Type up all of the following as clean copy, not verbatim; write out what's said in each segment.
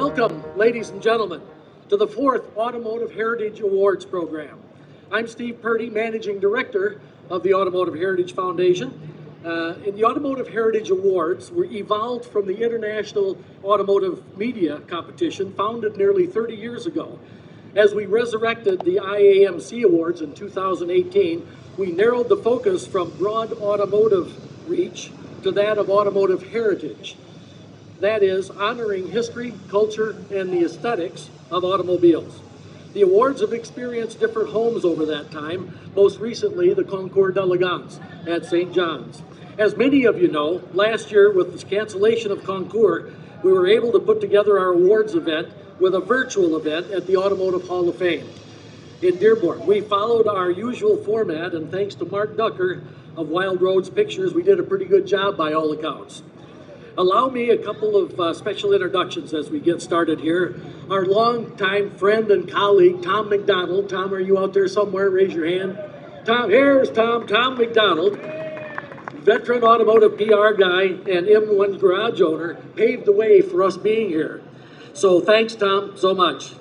Welcome, ladies and gentlemen, to the 4th Automotive Heritage Awards program. I'm Steve Purdy, Managing Director of the Automotive Heritage Foundation. In the Automotive Heritage Awards were evolved from the International Automotive Media Competition, founded nearly 30 years ago. As we resurrected the IAMC Awards in 2018, we narrowed the focus from broad automotive reach to that of automotive heritage. That is, honoring history, culture, and the aesthetics of automobiles. The awards have experienced different homes over that time, most recently the Concourse d'Elegance at St. John's. As many of you know, last year with the cancellation of Concourse, we were able to put together our awards event with a virtual event at the Automotive Hall of Fame in Dearborn. We followed our usual format, and thanks to Mark Ducker of Wild Roads Pictures, we did a pretty good job by all accounts. Allow me a couple of special introductions as we get started here. Our longtime friend and colleague, Tom McDonald. Tom, are you out there somewhere? Raise your hand. Tom, here's Tom. Tom McDonald, veteran automotive PR guy and M1 garage owner, paved the way for us being here. So thanks, Tom, so much.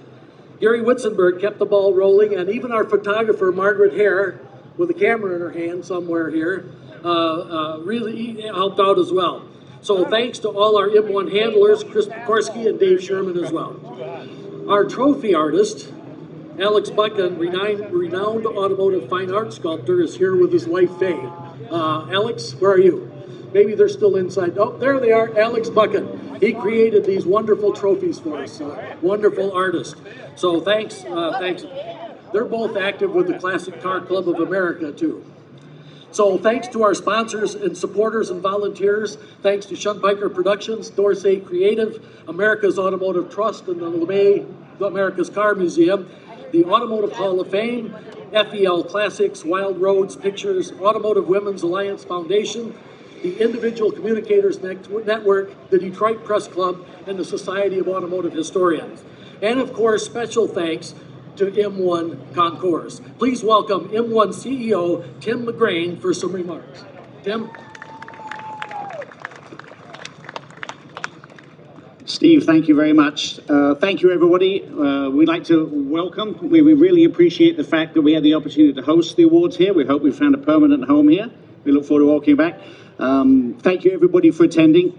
Gary Witzenberg kept the ball rolling, and even our photographer, Margaret Hare, with a camera in her hand somewhere here, really helped out as well. So thanks to all our M1 handlers, Chris Pekorski and Dave Sherman as well. Our trophy artist, Alex Buchan, renowned automotive fine art sculptor, is here with his wife, Faye. Alex, where are you? Maybe they're still inside. Oh, there they are, Alex Buchan. He created these wonderful trophies for us, wonderful artist. So thanks. They're both active with the Classic Car Club of America, too. So thanks to our sponsors and supporters and volunteers, thanks to Shunpiker Productions, Dorsey Creative, America's Automotive Trust, and the LeMay America's Car Museum, the Automotive Hall of Fame, FEL Classics, Wild Roads Pictures, Automotive Women's Alliance Foundation, the Individual Communicators Network, the Detroit Press Club, and the Society of Automotive Historians. And of course, special thanks to M1 Concourse. Please welcome M1 CEO Tim McGrain for some remarks. Tim? Steve, thank you very much. Thank you, everybody. We'd like to welcome. We really appreciate the fact that we had the opportunity to host the awards here. We hope we found a permanent home here. We look forward to walking back. Thank you, everybody, for attending.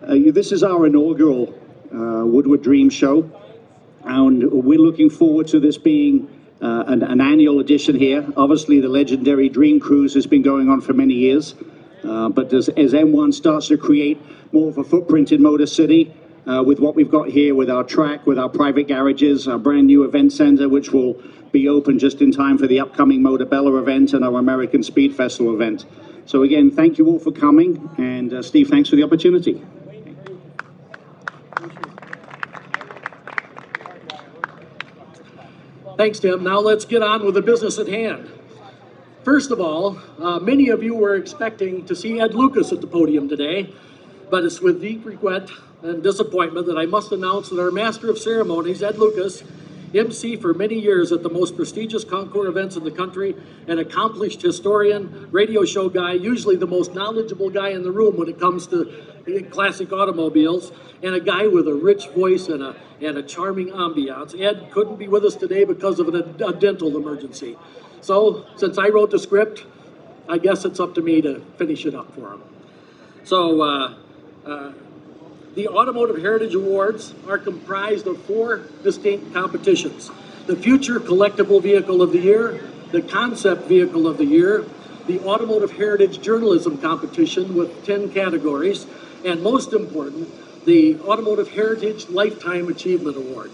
This is our inaugural Woodward Dream Show. And we're looking forward to this being an annual edition here. Obviously, the legendary Dream Cruise has been going on for many years. But as M1 starts to create more of a footprint in Motor City, with what we've got here with our track, with our private garages, our brand new event center, which will be open just in time for the upcoming Motorbella event and our American Speed Festival event. So again, thank you all for coming. And Steve, thanks for the opportunity. Thanks, Tim. Now let's get on with the business at hand. First of all, many of you were expecting to see Ed Lucas at the podium today, but it's with deep regret and disappointment that I must announce that our Master of Ceremonies, Ed Lucas, MC for many years at the most prestigious Concourse events in the country, an accomplished historian, radio show guy, usually the most knowledgeable guy in the room when it comes to classic automobiles, and a guy with a rich voice and a charming ambiance. Ed couldn't be with us today because of a dental emergency. So, since I wrote the script, I guess it's up to me to finish it up for him. So, the Automotive Heritage Awards are comprised of 4 distinct competitions: the Future Collectible Vehicle of the Year, the Concept Vehicle of the Year, the Automotive Heritage Journalism Competition with 10 categories, and most important, the Automotive Heritage Lifetime Achievement Award.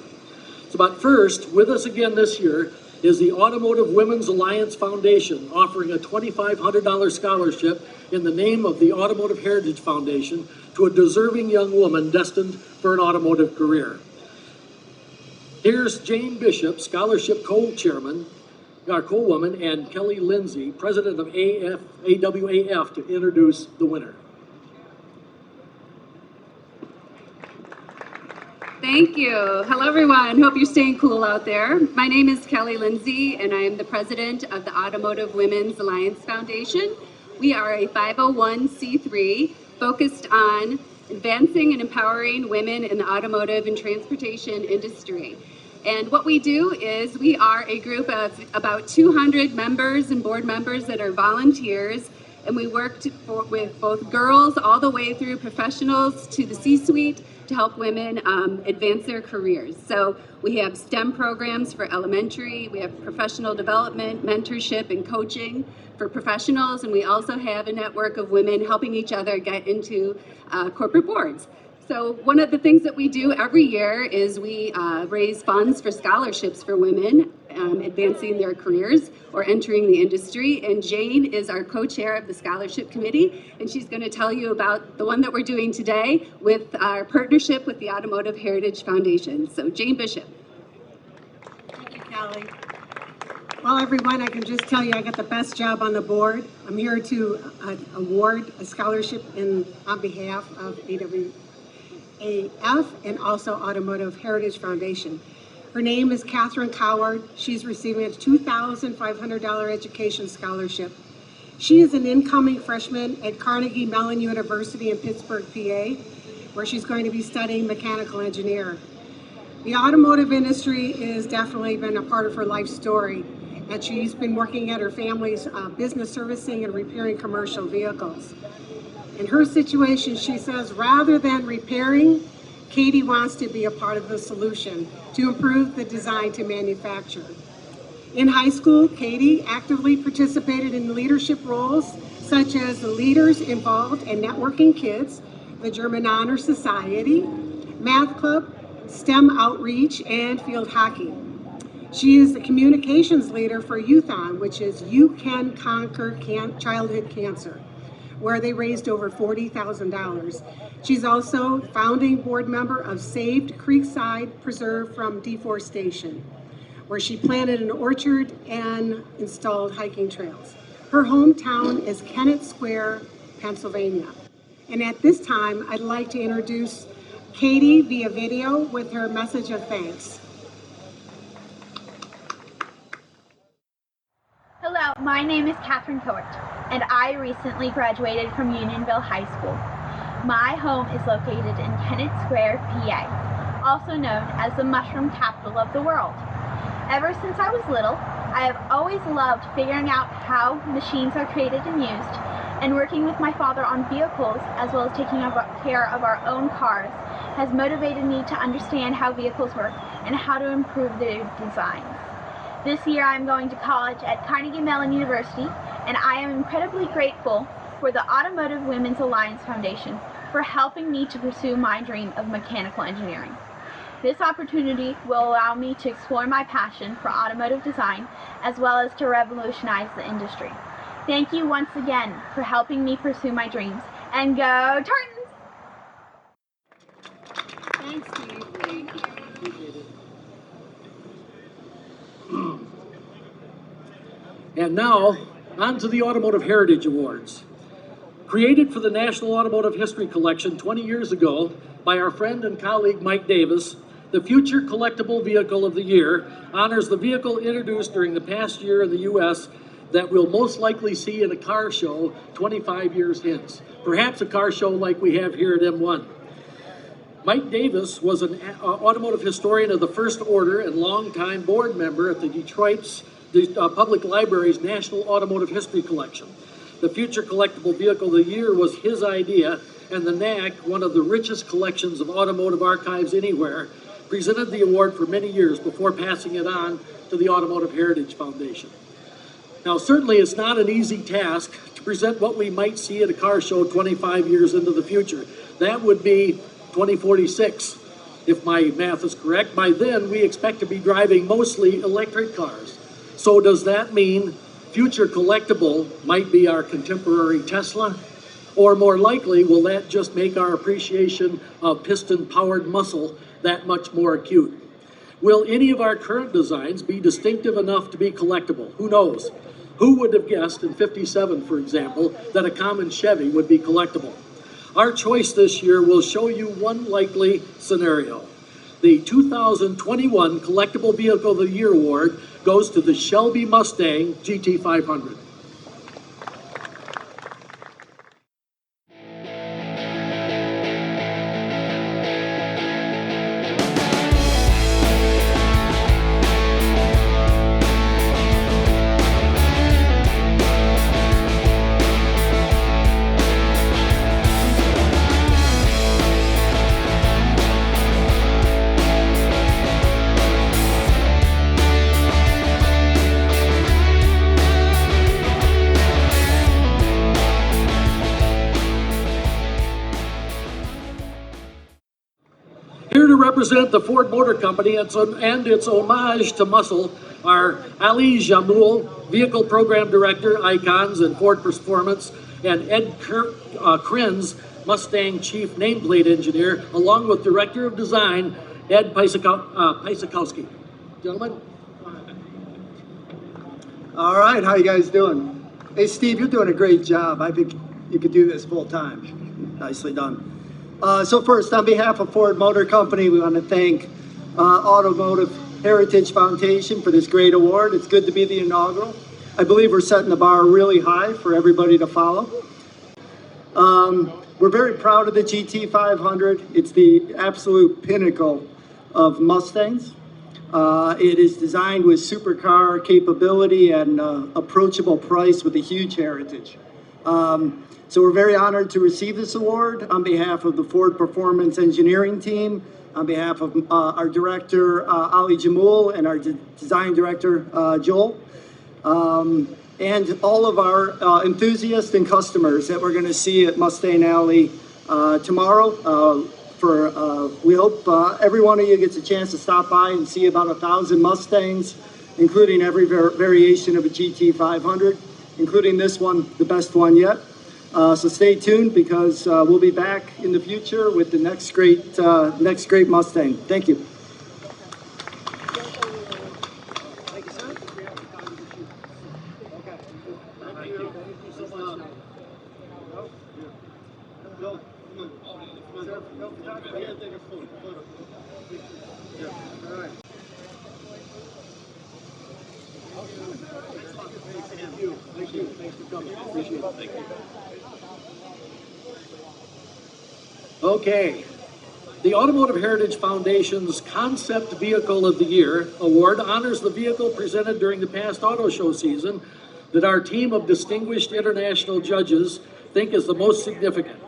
So, but first, with us again this year is the Automotive Women's Alliance Foundation, offering a $2,500 scholarship in the name of the Automotive Heritage Foundation to a deserving young woman destined for an automotive career. Here's Jane Bishop, scholarship co-chairman, our co-woman, and Kelly Lindsay, president of AWAF, to introduce the winner. Thank you. Hello, everyone. Hope you're staying cool out there. My name is Kelly Lindsay, and I am the president of the Automotive Women's Alliance Foundation. We are a 501c3 focused on advancing and empowering women in the automotive and transportation industry. And what we do is we are a group of about 200 members and board members that are volunteers, and we work with both girls all the way through professionals to the C-suite to help women advance their careers. So we have STEM programs for elementary, we have professional development, mentorship, and coaching for professionals, and we also have a network of women helping each other get into corporate boards. So one of the things that we do every year is we raise funds for scholarships for women advancing their careers or entering the industry. And Jane is our co-chair of the scholarship committee, and she's going to tell you about the one that we're doing today with our partnership with the Automotive Heritage Foundation. So Jane Bishop. Thank you, Callie. Well, everyone, I can just tell you I got the best job on the board. I'm here to award a scholarship on behalf of AWAF and also Automotive Heritage Foundation. Her name is Catherine Coward. She's receiving a $2,500 education scholarship. She is an incoming freshman at Carnegie Mellon University in Pittsburgh, PA, where she's going to be studying mechanical engineer. The automotive industry has definitely been a part of her life story, and she's been working at her family's business servicing and repairing commercial vehicles. In her situation, she says, rather than repairing, Katie wants to be a part of the solution to improve the design to manufacture. In high school, Katie actively participated in leadership roles such as the leaders involved in Networking Kids, the German Honor Society, Math Club, STEM outreach, and field hockey. She is the communications leader for Youth-On, which is You Can Conquer Childhood Cancer, where they raised over $40,000. She's also founding board member of Saved Creekside Preserve from Deforestation, where she planted an orchard and installed hiking trails. Her hometown is Kennett Square, Pennsylvania. And at this time, I'd like to introduce Katie via video with her message of thanks. Hello, my name is Catherine Cowart, and I recently graduated from Unionville High School. My home is located in Kennett Square, PA, also known as the mushroom capital of the world. Ever since I was little, I have always loved figuring out how machines are created and used, and working with my father on vehicles as well as taking care of our own cars has motivated me to understand how vehicles work and how to improve their designs. This year I'm going to college at Carnegie Mellon University, and I am incredibly grateful for the Automotive Women's Alliance Foundation for helping me to pursue my dream of mechanical engineering. This opportunity will allow me to explore my passion for automotive design as well as to revolutionize the industry. Thank you once again for helping me pursue my dreams, and go Tartans! Thanks, Steve. Thank you. Appreciate it. And now, on to the Automotive Heritage Awards. Created for the National Automotive History Collection 20 years ago by our friend and colleague Mike Davis, the Future Collectible Vehicle of the Year honors the vehicle introduced during the past year in the U.S. that we'll most likely see in a car show 25 years hence. Perhaps a car show like we have here at M1. Mike Davis was an automotive historian of the First Order and longtime board member at the Detroit's Public Library's National Automotive History Collection. The Future Collectible Vehicle of the Year was his idea, and the NAC, one of the richest collections of automotive archives anywhere, presented the award for many years before passing it on to the Automotive Heritage Foundation. Now, certainly it's not an easy task to present what we might see at a car show 25 years into the future. That would be 2046, if my math is correct. By then, we expect to be driving mostly electric cars. So does that mean Future Collectible might be our contemporary Tesla? Or more likely, will that just make our appreciation of piston-powered muscle that much more acute? Will any of our current designs be distinctive enough to be collectible? Who knows? Who would have guessed in '57, for example, that a common Chevy would be collectible? Our choice this year will show you one likely scenario. The 2021 Collectible Vehicle of the Year Award goes to the Shelby Mustang GT500. present the Ford Motor Company and its homage to muscle are Ali Jamul, Vehicle Program Director, Icons and Ford Performance, and Ed Krenz, Mustang Chief Nameplate Engineer, along with Director of Design, Ed Pysakowski. Gentlemen. All right, how you guys doing? Hey, Steve, you're doing a great job. I think you could do this full time. Nicely done. So first, on behalf of Ford Motor Company, we want to thank Automotive Heritage Foundation for this great award. It's good to be the inaugural. I believe we're setting the bar really high for everybody to follow. We're very proud of the GT500. It's the absolute pinnacle of Mustangs. It is designed with supercar capability and approachable price with a huge heritage. So we're very honored to receive this award on behalf of the Ford Performance Engineering team, on behalf of our director, Ali Jamul, and our design director, Joel, and all of our enthusiasts and customers that we're going to see at Mustang Alley tomorrow. We hope every one of you gets a chance to stop by and see about 1,000 Mustangs, including every variation of a GT500, including this one, the best one yet. So stay tuned because we'll be back in the future with the next great Mustang. Thank you. Okay, the Automotive Heritage Foundation's Concept Vehicle of the Year award honors the vehicle presented during the past auto show season that our team of distinguished international judges think is the most significant.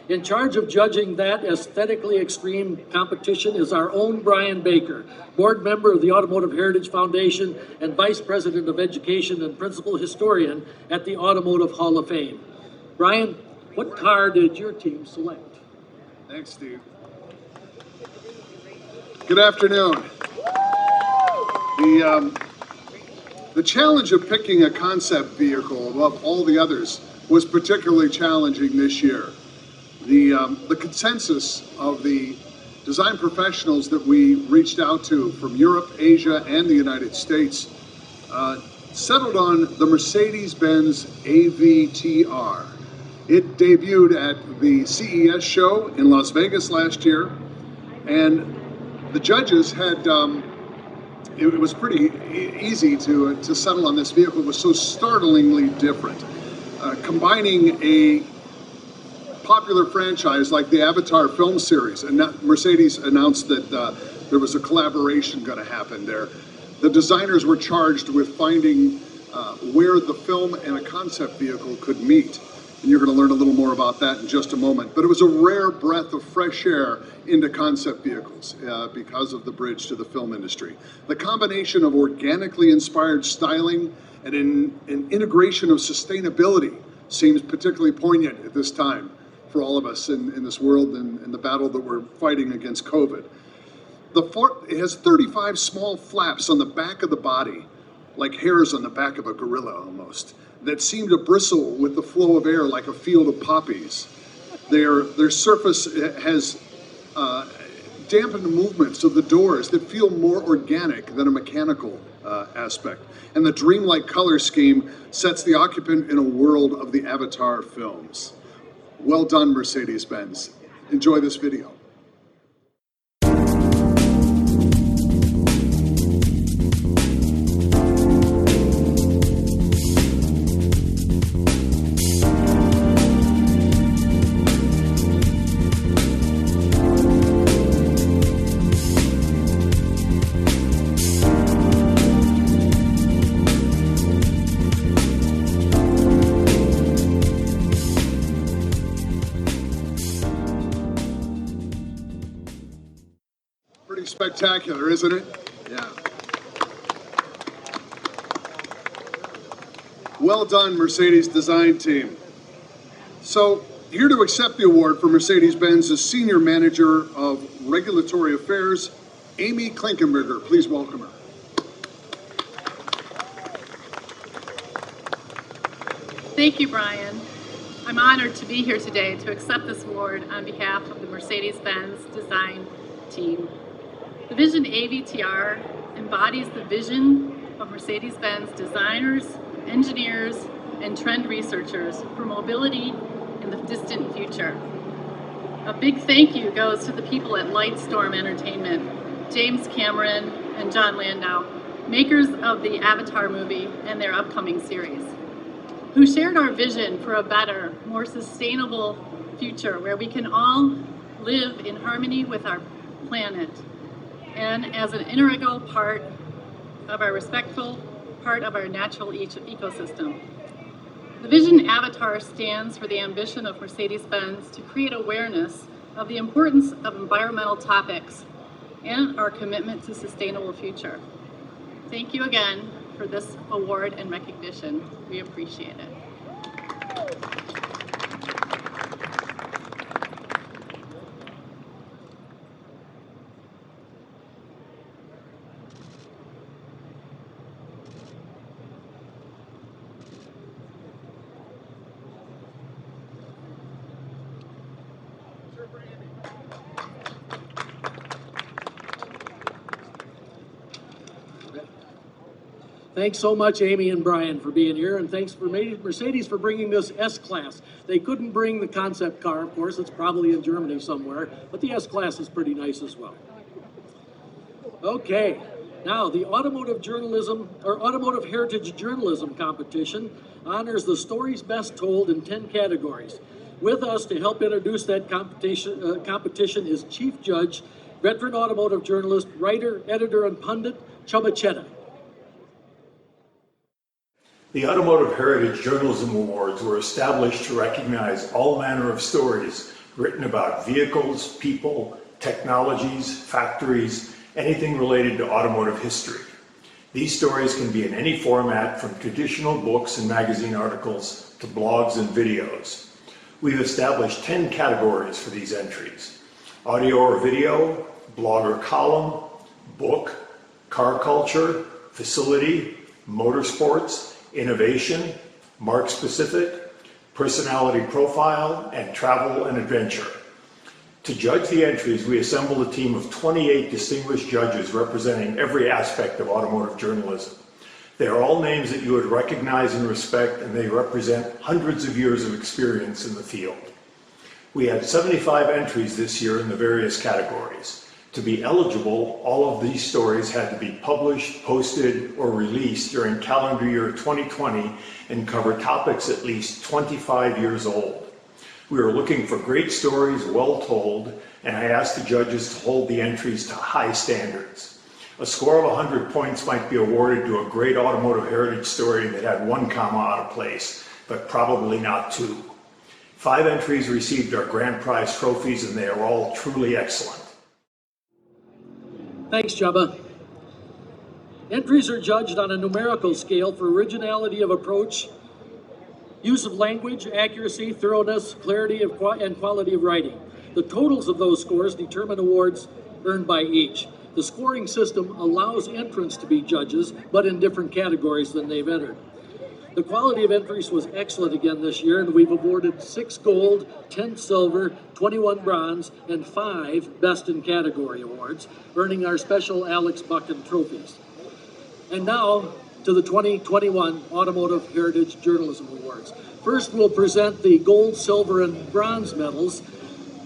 In charge of judging that aesthetically extreme competition is our own Brian Baker, board member of the Automotive Heritage Foundation and Vice President of Education and Principal Historian at the Automotive Hall of Fame. Brian, what car did your team select? Thanks, Steve. Good afternoon. The challenge of picking a concept vehicle above all the others was particularly challenging this year. The consensus of the design professionals that we reached out to from Europe, Asia, and the United States settled on the Mercedes-Benz AVTR. It debuted at the CES show in Las Vegas last year, and the judges had, it was pretty easy to settle on this vehicle. It was so startlingly different. Combining a popular franchise like the Avatar film series, and Mercedes announced that there was a collaboration going to happen there. The designers were charged with finding where the film and a concept vehicle could meet. And you're going to learn a little more about that in just a moment. But it was a rare breath of fresh air into concept vehicles because of the bridge to the film industry. The combination of organically inspired styling and an integration of sustainability seems particularly poignant at this time for all of us in this world and the battle that we're fighting against COVID. It has 35 small flaps on the back of the body, like hairs on the back of a gorilla almost, that seem to bristle with the flow of air like a field of poppies. Their surface has dampened movements of the doors that feel more organic than a mechanical aspect. And the dreamlike color scheme sets the occupant in a world of the Avatar films. Well done, Mercedes-Benz. Enjoy this video. Spectacular, isn't it? Yeah. Well done, Mercedes design team. So Here to accept the award for Mercedes-Benz is Senior Manager of Regulatory Affairs, Amy Klinkenberger. Please welcome her. Thank you, Brian. I'm honored to be here today to accept this award on behalf of the Mercedes-Benz design team. The Vision AVTR embodies the vision of Mercedes-Benz designers, engineers, and trend researchers for mobility in the distant future. A big thank you goes to the people at Lightstorm Entertainment, James Cameron and John Landau, makers of the Avatar movie and their upcoming series, who shared our vision for a better, more sustainable future where we can all live in harmony with our planet and as an integral part of our respectful part of our natural ecosystem. The Vision Avatar stands for the ambition of Mercedes-Benz to create awareness of the importance of environmental topics and our commitment to sustainable future. Thank you again for this award and recognition. We appreciate it. Thanks so much, Amy and Brian, for being here, and thanks for Mercedes for bringing this S-Class. They couldn't bring the concept car, of course. It's probably in Germany somewhere, but the S-Class is pretty nice as well. Okay, now the Automotive Heritage Journalism Competition honors the stories best told in 10 categories. With us to help introduce that competition is Chief Judge, veteran automotive journalist, writer, editor, and pundit, Chubba Chetta. The Automotive Heritage Journalism Awards were established to recognize all manner of stories written about vehicles, people, technologies, factories, anything related to automotive history. These stories can be in any format, from traditional books and magazine articles to blogs and videos. We've established 10 categories for these entries: audio or video, blog or column, book, car culture, facility, motorsports, innovation, mark-specific, personality profile, and travel and adventure. To judge the entries, we assembled a team of 28 distinguished judges representing every aspect of automotive journalism. They are all names that you would recognize and respect, and they represent hundreds of years of experience in the field. We had 75 entries this year in the various categories. To be eligible, all of these stories had to be published, posted, or released during calendar year 2020 and cover topics at least 25 years old. We were looking for great stories, well told, and I asked the judges to hold the entries to high standards. A score of 100 points might be awarded to a great automotive heritage story that had one comma out of place, but probably not two. 5 entries received our grand prize trophies, and they are all truly excellent. Thanks, Chubba. Entries are judged on a numerical scale for originality of approach, use of language, accuracy, thoroughness, clarity, and quality of writing. The totals of those scores determine awards earned by each. The scoring system allows entrants to be judges, but in different categories than they've entered. The quality of entries was excellent again this year, and we've awarded 6 gold, 10 silver, 21 bronze, and 5 Best in Category awards, earning our special Alex Buchan trophies. And now to the 2021 Automotive Heritage Journalism Awards. First, we'll present the gold, silver, and bronze medals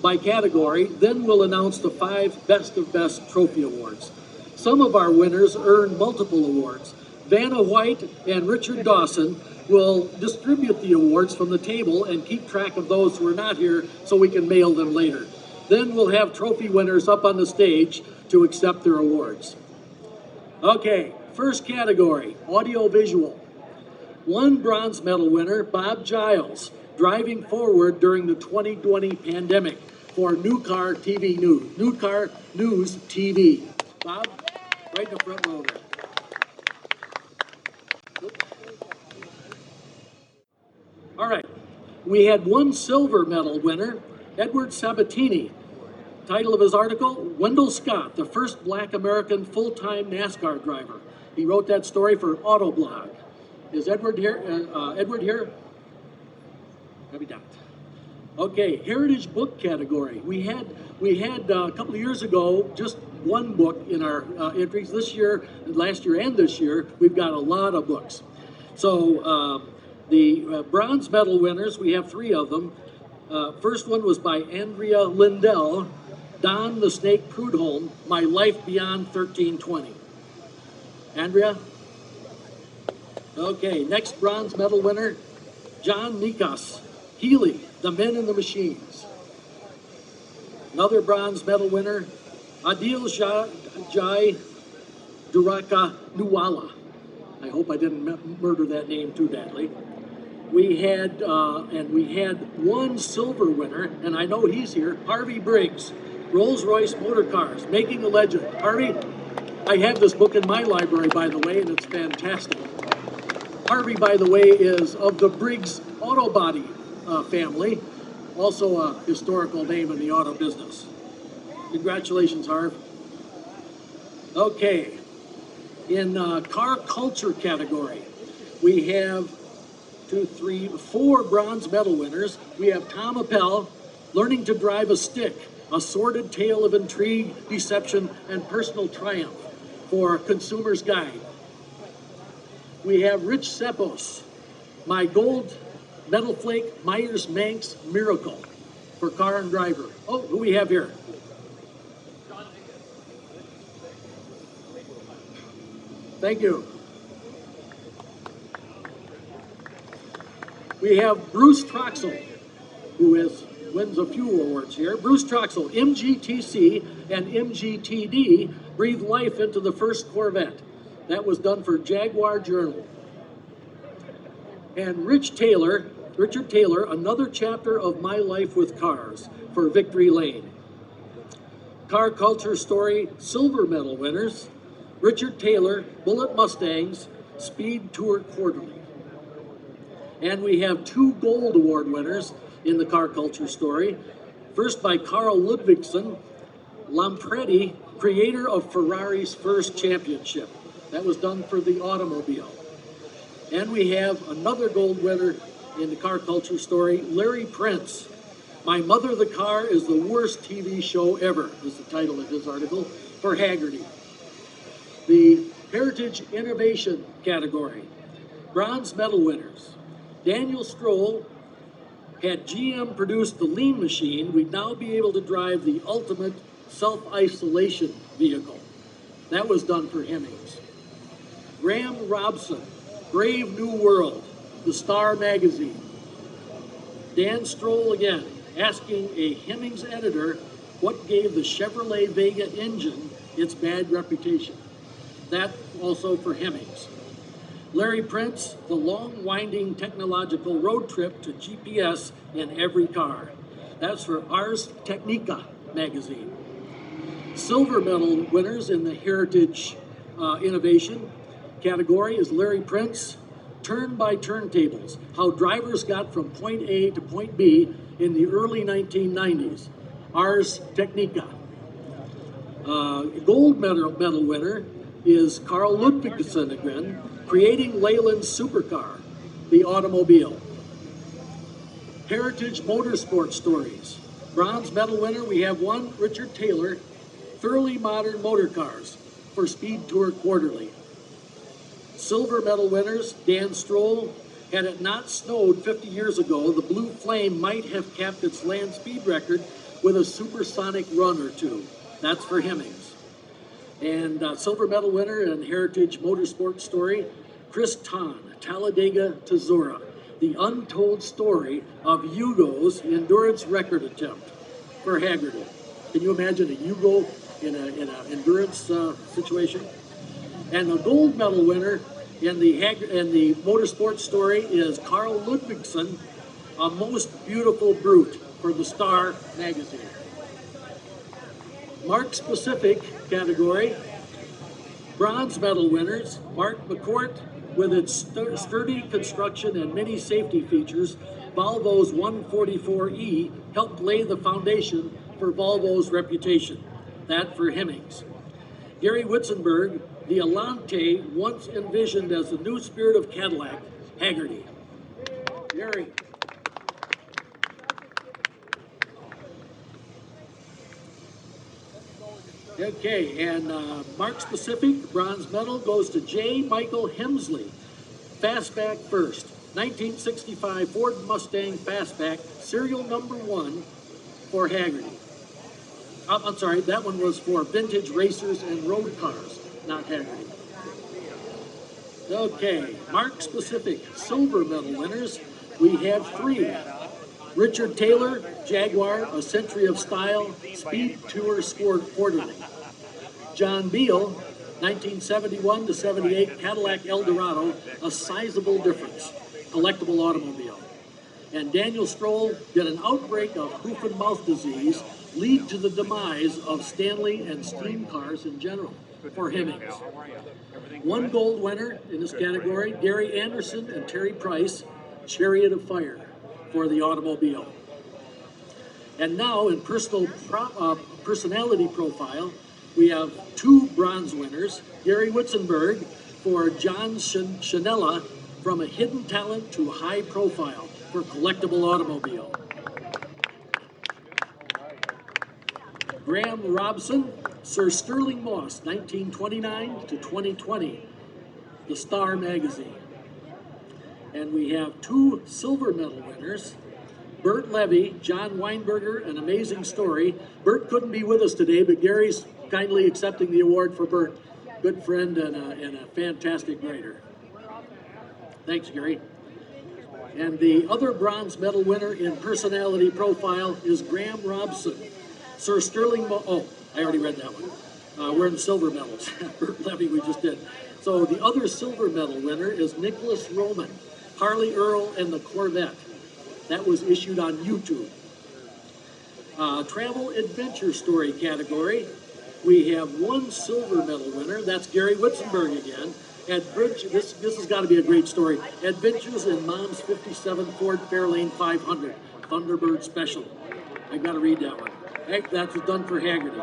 by category, then we'll announce the 5 Best of Best Trophy Awards. Some of our winners earned multiple awards. Vanna White and Richard Dawson will distribute the awards from the table and keep track of those who are not here so we can mail them later. Then we'll have trophy winners up on the stage to accept their awards. Okay, first category, audio-visual. 1 bronze medal winner, Bob Giles, driving forward during the 2020 pandemic for New Car TV News. New Car News TV. Bob, right in the front row there. All right, We had one silver medal winner, Edward Sabatini. Title of his article, Wendell Scott, the first black American full-time NASCAR driver. He wrote that story for Autoblog. Is Edward here? Edward here? Maybe not. Okay, Heritage Book category. We had a couple of years ago just one book in our entries. This year, last year and this year, we've got a lot of books. So the bronze medal winners, we have 3 of them. First one was by Andrea Lindell, Don the Snake Prudhomme, My Life Beyond 1320. Andrea? Okay, next bronze medal winner, John Nikas, Healy, The Men and the Machines. Another bronze medal winner, Adil Jai Duraka Nuwala. I hope I didn't murder that name too badly. We had one silver winner, and I know he's here, Harvey Briggs, Rolls-Royce Motor Cars, Making a Legend. Harvey, I have this book in my library, by the way, and it's fantastic. Harvey, by the way, is of the Briggs Auto Body family, also a historical name in the auto business. Congratulations, Harv. Okay, in car culture category, we have 4 bronze medal winners. We have Tom Appel, Learning to Drive a Stick, a sordid tale of intrigue, deception, and personal triumph for Consumer's Guide. We have Rich Sepos, My Gold Metal Flake Myers-Manx Miracle for Car and Driver. Oh, who we have here? Thank you. We have Bruce Troxel, who wins a few awards here. Bruce Troxel, MGTC and MGTD breathed life into the first Corvette. That was done for Jaguar Journal. And Richard Taylor, Another Chapter of My Life with Cars for Victory Lane. Car Culture Story silver medal winners, Richard Taylor, Bullet Mustangs, Speed Tour Quarterly. And we have 2 gold award winners in the Car Culture Story. First by Carl Ludwigsen, Lampredi, creator of Ferrari's first championship. That was done for the automobile. And we have another gold winner in the Car Culture Story, Larry Prince. My Mother the Car is the Worst TV Show Ever, is the title of his article, for Haggerty. The Heritage Innovation category, bronze medal winners. Daniel Stroll, had GM produced the Lean Machine, we'd now be able to drive the ultimate self-isolation vehicle. That was done for Hemmings. Graham Robson, Brave New World, the Star Magazine. Dan Stroll again, asking a Hemmings editor what gave the Chevrolet Vega engine its bad reputation. That also for Hemmings. Larry Prince, The Long Winding Technological Road Trip to GPS in Every Car. That's for Ars Technica magazine. Silver medal winners in the Heritage Innovation category is Larry Prince, Turn by Turntables, How Drivers Got from Point A to Point B in the early 1990s. Ars Technica. Gold medal winner is Carl Ludwigsen again, Creating Leyland's Supercar, the automobile. Heritage Motorsport Stories. Bronze medal winner, we have one, Richard Taylor, Thoroughly Modern Motor Cars for Speed Tour Quarterly. Silver medal winners, Dan Stroll, Had it not snowed 50 years ago, the Blue Flame might have kept its land speed record with a supersonic run or 2. That's for Hemmings. And silver medal winner in Heritage Motorsport Story, Chris Tahn, Talladega to Zora, the untold story of Yugo's endurance record attempt for Haggerty. Can you imagine a Yugo in an endurance situation? And the gold medal winner in the Motorsport Story is Carl Ludwigsen, A Most Beautiful Brute for the Star magazine. Mark Specific category, bronze medal winners, Mark McCourt with its sturdy construction and many safety features Volvo's 144E helped lay the foundation for Volvo's reputation. That for Hemmings. Gary Witzenberg, the Elante once envisioned as the new spirit of Cadillac, Haggerty. Gary. Okay, and Mark Specific, bronze medal goes to J. Michael Hemsley, fastback first. 1965 Ford Mustang fastback, serial number 1 for Haggerty. I'm sorry, that one was for vintage racers and road cars, not Haggerty. Okay, Mark Specific, silver medal winners. We have 3. Richard Taylor, Jaguar, A Century of Style, Speed Tour scored quarterly. John Beal, 1971 to 78 Cadillac Eldorado, a sizable difference, collectible automobile. And Daniel Stroll did an outbreak of hoof and mouth disease lead to the demise of Stanley and steam cars in general for Hemmings. 1 gold winner in this category, Gary Anderson and Terry Price, Chariot of Fire for the automobile. And now in personality profile, we have 2 bronze winners, Gary Witzenberg for John Chanella, from a hidden talent to high profile for collectible automobile. Graham Robson, Sir Sterling Moss, 1929 to 2020, the Star magazine. And we have 2 silver medal winners, Bert Levy, John Weinberger, An Amazing Story. Bert couldn't be with us today, but Gary's kindly accepting the award for Bert. Good friend and a fantastic writer. Thanks, Gary. And the other bronze medal winner in personality profile is Graham Robson. Sir Sterling oh, I already read that one. We're in the silver medals. Bert Levy we just did. So the other silver medal winner is Nicholas Roman, Harley Earl and the Corvette. That was issued on YouTube. Travel adventure story category. We have 1 silver medal winner. That's Gary Witzenberg again. This has got to be a great story. Adventures in Mom's 57 Ford Fairlane 500 Thunderbird Special. I got to read that one. That was done for Haggerty.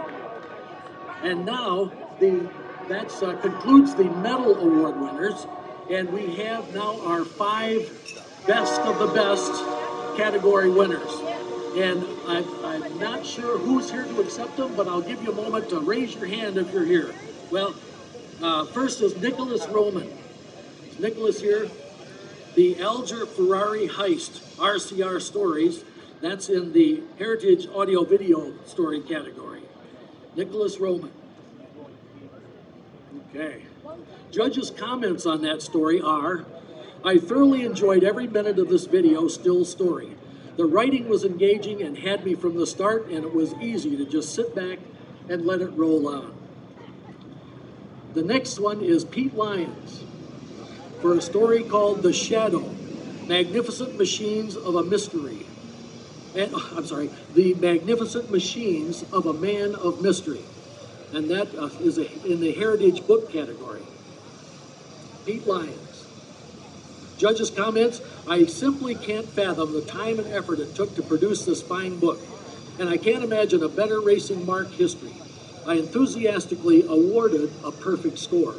And now that concludes the medal award winners, and we have now our 5 best of the best category winners. And I'm not sure who's here to accept them, but I'll give you a moment to raise your hand if you're here. Well, first is Nicholas Roman. Is Nicholas here? The Alger Ferrari Heist, RCR Stories. That's in the Heritage Audio Video Story category. Nicholas Roman. Okay. Judges' comments on that story are, I thoroughly enjoyed every minute of this video still story. The writing was engaging and had me from the start, and it was easy to just sit back and let it roll on. The next one is Pete Lyons for a story called The Shadow, Magnificent Machines of a Mystery. And, The Magnificent Machines of a Man of Mystery. And that is in the Heritage Book category. Pete Lyons. Judges' comments, I simply can't fathom the time and effort it took to produce this fine book, and I can't imagine a better racing mark history. I enthusiastically awarded a perfect score.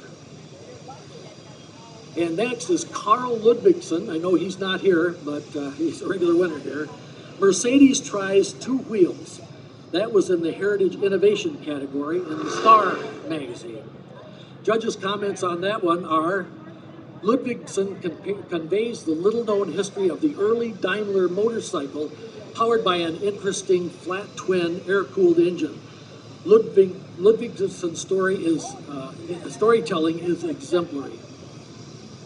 And next is Carl Ludvigsen. I know he's not here, but he's a regular winner here. Mercedes tries 2 wheels. That was in the Heritage Innovation category in the Star magazine. Judges' comments on that one are, Ludvigsen conveys the little-known history of the early Daimler motorcycle powered by an interesting flat twin air-cooled engine. Ludvigsen's storytelling is exemplary.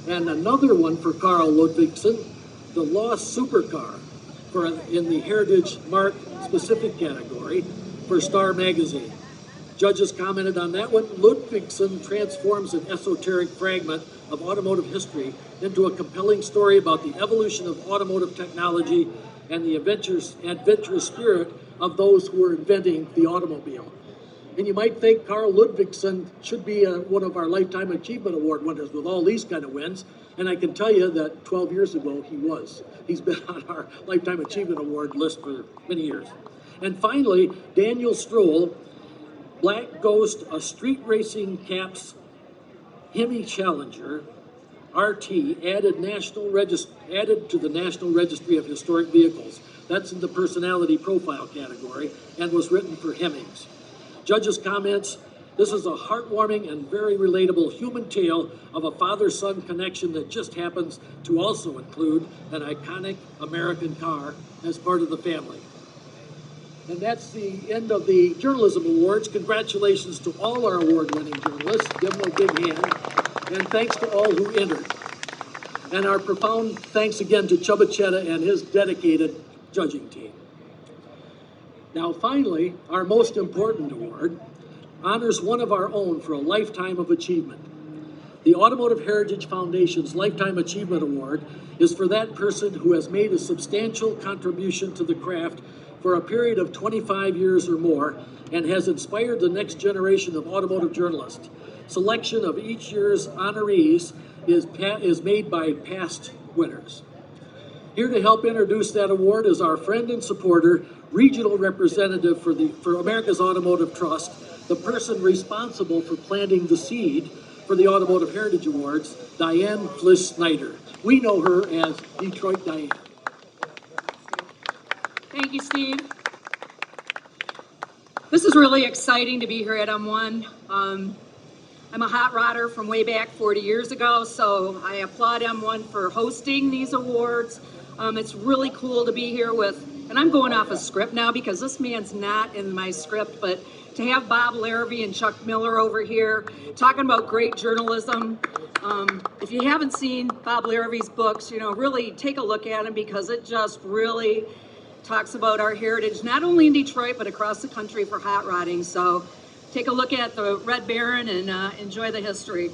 And another one for Carl Ludvigsen, the Lost Supercar, in the Heritage Mark specific category for Star magazine. Judges commented on that one. Ludvigsen transforms an esoteric fragment of automotive history into a compelling story about the evolution of automotive technology and the adventurous spirit of those who were inventing the automobile. And you might think Carl Ludwigson should be one of our Lifetime Achievement Award winners with all these kind of wins. And I can tell you that 12 years ago he was. He's been on our Lifetime Achievement Award list for many years. And finally, Daniel Stroll, Black Ghost, a street racing caps Hemi Challenger RT, added to the National Registry of Historic Vehicles. That's in the personality profile category and was written for Hemmings. Judges' comments: this is a heartwarming and very relatable human tale of a father-son connection that just happens to also include an iconic American car as part of the family. And that's the end of the Journalism Awards. Congratulations to all our award-winning journalists. Give them a big hand. And thanks to all who entered. And our profound thanks again to Chubba Chetta and his dedicated judging team. Now finally, our most important award honors one of our own for a lifetime of achievement. The Automotive Heritage Foundation's Lifetime Achievement Award is for that person who has made a substantial contribution to the craft for a period of 25 years or more and has inspired the next generation of automotive journalists. Selection of each year's honorees is made by past winners. Here to help introduce that award is our friend and supporter, regional representative for America's Automotive Trust, the person responsible for planting the seed for the Automotive Heritage Awards, Diane Fliss Snyder. We know her as Detroit Diane. Thank you, Steve. This is really exciting to be here at M1. I'm a hot rodder from way back 40 years ago, so I applaud M1 for hosting these awards. It's really cool to be here with, and I'm going off a script now because this man's not in my script, but to have Bob Larrabee and Chuck Miller over here talking about great journalism. If you haven't seen Bob Larrabee's books, really take a look at them because it just really talks about our heritage, not only in Detroit, but across the country for hot rodding. So take a look at the Red Baron and enjoy the history.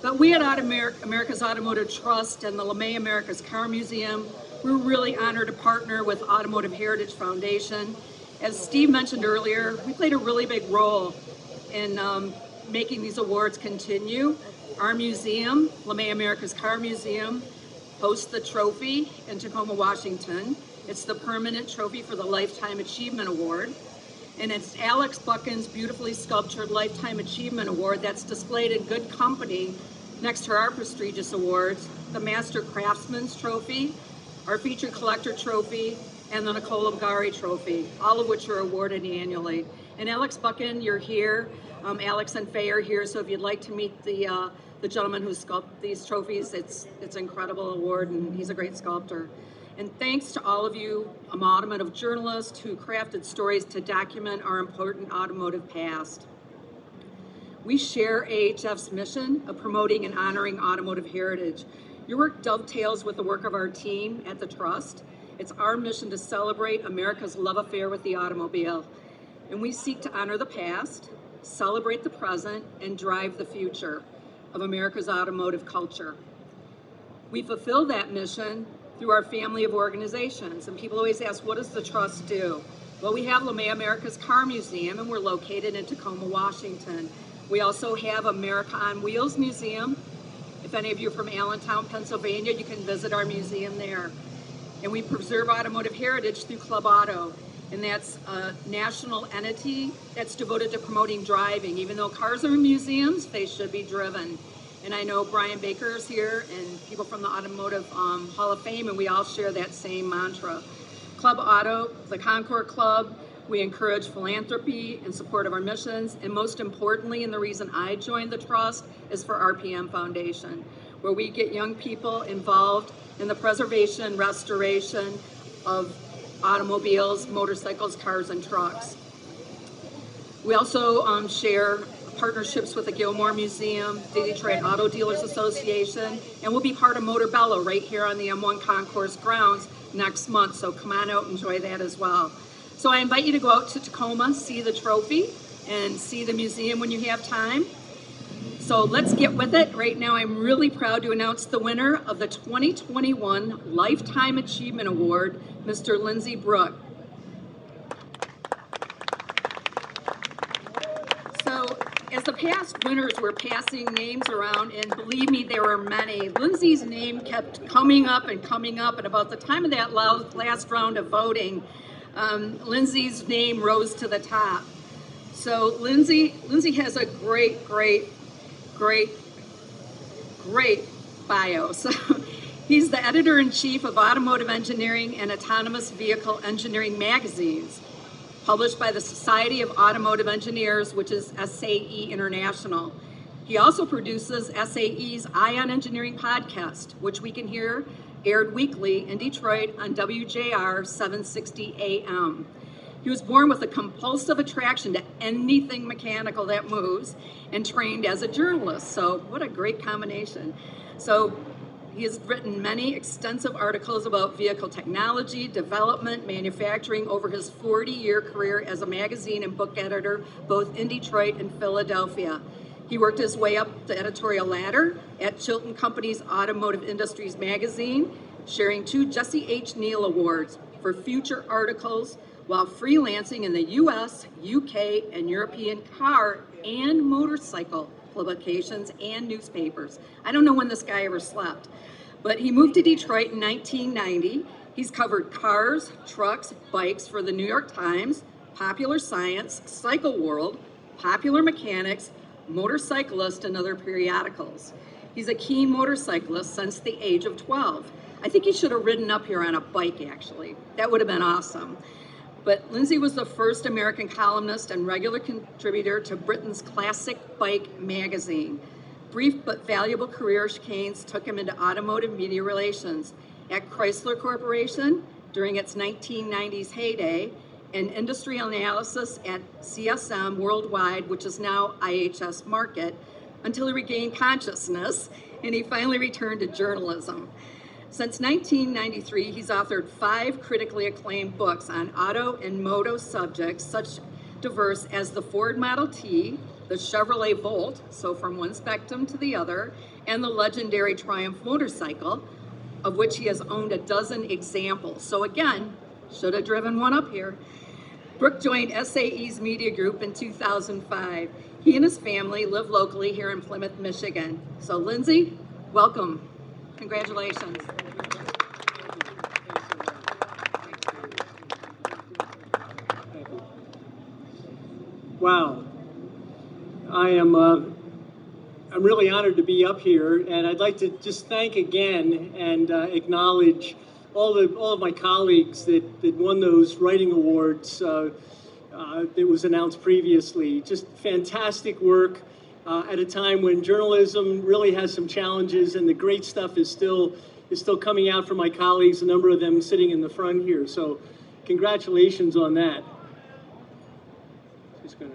But we at America's Automotive Trust and the LeMay America's Car Museum, we're really honored to partner with Automotive Heritage Foundation. As Steve mentioned earlier, we played a really big role in making these awards continue. Our museum, LeMay America's Car Museum, hosts the trophy in Tacoma, Washington. It's the permanent trophy for the Lifetime Achievement Award. And it's Alex Buchan's beautifully sculptured Lifetime Achievement Award that's displayed in good company next to our prestigious awards, the Master Craftsman's Trophy, our Featured Collector Trophy, and the Nicole Gari Trophy, all of which are awarded annually. And Alex Buchan, you're here. Alex and Faye are here, so if you'd like to meet the gentleman who sculpted these trophies, it's an incredible award, and he's a great sculptor. And thanks to all of you, automotive journalists who crafted stories to document our important automotive past. We share AHF's mission of promoting and honoring automotive heritage. Your work dovetails with the work of our team at the Trust. It's our mission to celebrate America's love affair with the automobile. And we seek to honor the past, celebrate the present, and drive the future of America's automotive culture. We fulfill that mission through our family of organizations. And people always ask, what does the Trust do? Well, we have LeMay America's Car Museum, and we're located in Tacoma, Washington. We also have America on Wheels Museum. If any of you are from Allentown, Pennsylvania, you can visit our museum there. And we preserve automotive heritage through Club Auto. And that's a national entity that's devoted to promoting driving. Even though cars are in museums, they should be driven. And I know Brian Baker is here and people from the Automotive Hall of Fame, and we all share that same mantra. Club Auto, the Concourse Club, we encourage philanthropy in support of our missions. And most importantly, and the reason I joined the Trust, is for RPM Foundation, where we get young people involved in the preservation, restoration of automobiles, motorcycles, cars, and trucks. We also share partnerships with the Gilmore Museum, the Detroit Auto Dealers Association, and we'll be part of Motorbello right here on the M1 Concourse grounds next month, so come on out and enjoy that as well. So I invite you to go out to Tacoma, see the trophy, and see the museum when you have time. So let's get with it. Right now I'm really proud to announce the winner of the 2021 Lifetime Achievement Award, Mr. Lindsey Brook. past winners were passing names around, and believe me, there were many. Lindsay's name kept coming up, and about the time of that last round of voting, Lindsay's name rose to the top. So Lindsay has a great bio. So he's the editor-in-chief of Automotive Engineering and Autonomous Vehicle Engineering magazines, published by the Society of Automotive Engineers, which is SAE International. He also produces SAE's Eye on Engineering podcast, which we can hear aired weekly in Detroit on WJR 760 AM. He was born with a compulsive attraction to anything mechanical that moves and trained as a journalist. So what a great combination. So he has written many extensive articles about vehicle technology, development, manufacturing over his 40-year career as a magazine and book editor, both in Detroit and Philadelphia. He worked his way up the editorial ladder at Chilton Company's Automotive Industries magazine, sharing 2 Jesse H. Neal Awards for future articles while freelancing in the US, UK, and European car and motorcycle publications and newspapers. I don't know when this guy ever slept, but he moved to Detroit in 1990. He's covered cars, trucks, bikes for the New York Times, Popular Science, Cycle World, Popular Mechanics, Motorcyclist, and other periodicals. He's a keen motorcyclist since the age of 12. I think he should have ridden up here on a bike, actually. That would have been awesome. But Lindsay was the first American columnist and regular contributor to Britain's classic bike magazine. Brief but valuable career chicanes took him into automotive media relations at Chrysler Corporation during its 1990s heyday, and industry analysis at CSM Worldwide, which is now IHS Markit, until he regained consciousness and he finally returned to journalism. Since 1993, he's authored 5 critically acclaimed books on auto and moto subjects, such diverse as the Ford Model T, the Chevrolet Volt, so from one spectrum to the other, and the legendary Triumph motorcycle, of which he has owned a dozen examples. So again, should have driven one up here. Brooke joined SAE's media group in 2005. He and his family live locally here in Plymouth, Michigan. So Lindsay, welcome. Congratulations. Wow. I'm really honored to be up here, and I'd like to just thank again and acknowledge all of my colleagues that won those writing awards that was announced previously. Just fantastic work at a time when journalism really has some challenges, and the great stuff is still coming out from my colleagues, a number of them sitting in the front here. So congratulations on that. Just gonna,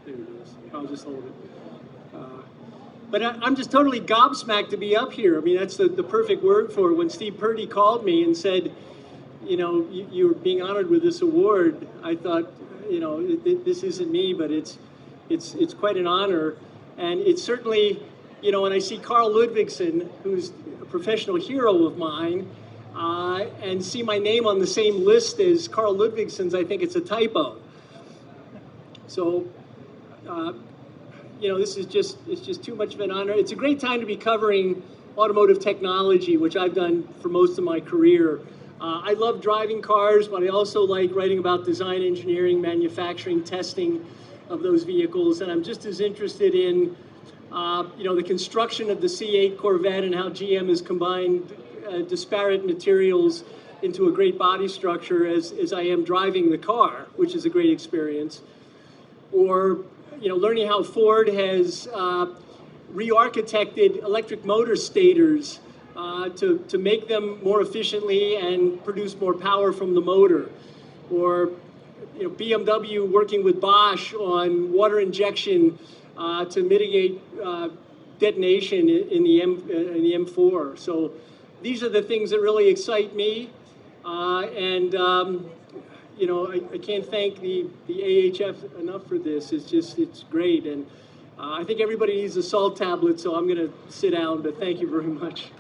there it is. I'll just hold it. But I'm just totally gobsmacked to be up here. I mean, that's the perfect word for it. When Steve Purdy called me and said, you know, you're being honored with this award, I thought, you know, this isn't me, but it's quite an honor. And it's certainly, you know, when I see Carl Ludwigsen, who's a professional hero of mine, and see my name on the same list as Carl Ludwigsen's, I think it's a typo. So, you know, it's just too much of an honor. It's a great time to be covering automotive technology, which I've done for most of my career. I love driving cars, but I also like writing about design, engineering, manufacturing, testing of those vehicles. And I'm just as interested in, you know, the construction of the C8 Corvette and how GM has combined disparate materials into a great body structure as I am driving the car, which is a great experience. Or, you know, learning how Ford has re-architected electric motor stators to make them more efficiently and produce more power from the motor. Or, you know, BMW working with Bosch on water injection to mitigate detonation in the M4. So these are the things that really excite me. You know, I can't thank the AHF enough for this. It's great. And I think everybody needs a salt tablet, so I'm going to sit down, but thank you very much.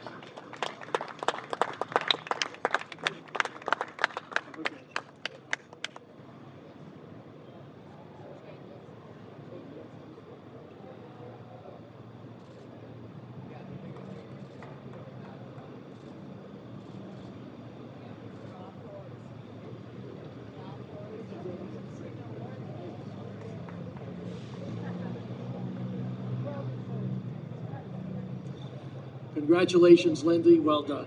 Congratulations, Lindy, well done.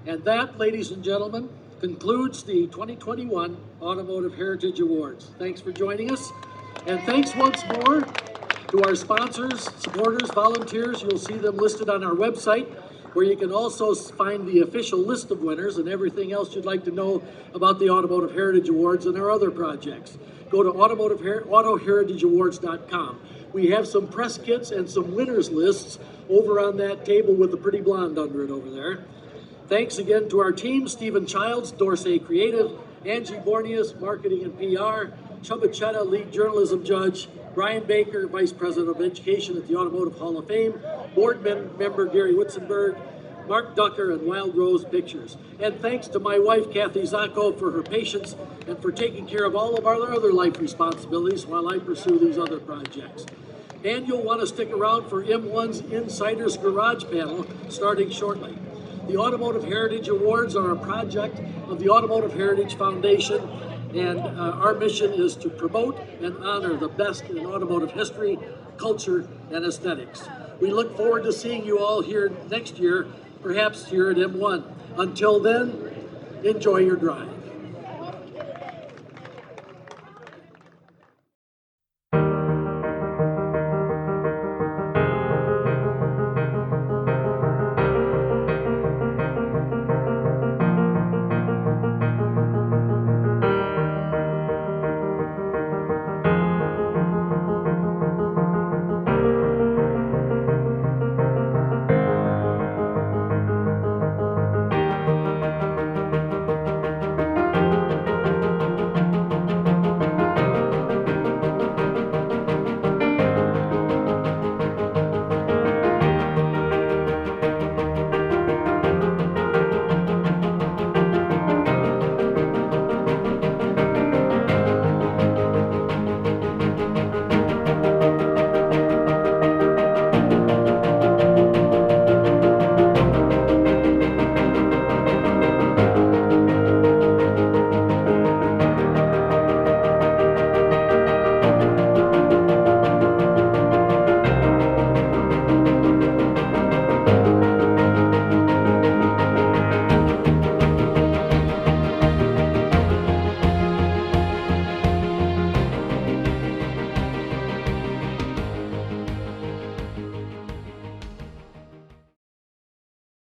And that, ladies and gentlemen, concludes the 2021 Automotive Heritage Awards. Thanks for joining us, and thanks once more to our sponsors, supporters, volunteers. You'll see them listed on our website, where you can also find the official list of winners and everything else you'd like to know about the Automotive Heritage Awards and our other projects. Go to autoheritageawards.com. We have some press kits and some winners lists over on that table with the pretty blonde under it over there. Thanks again to our team, Stephen Childs, Dorsey Creative, Angie Bornius, Marketing and PR, Chubba Chetta, Lead Journalism Judge, Brian Baker, Vice President of Education at the Automotive Hall of Fame, Board member Gary Witzenberg, Mark Ducker, and Wild Rose Pictures. And thanks to my wife, Kathy Zacco, for her patience and for taking care of all of our other life responsibilities while I pursue these other projects. And you'll want to stick around for M1's Insider's Garage panel starting shortly. The Automotive Heritage Awards are a project of the Automotive Heritage Foundation, and our mission is to promote and honor the best in automotive history, culture, and aesthetics. We look forward to seeing you all here next year, perhaps here at M1. Until then, enjoy your drive.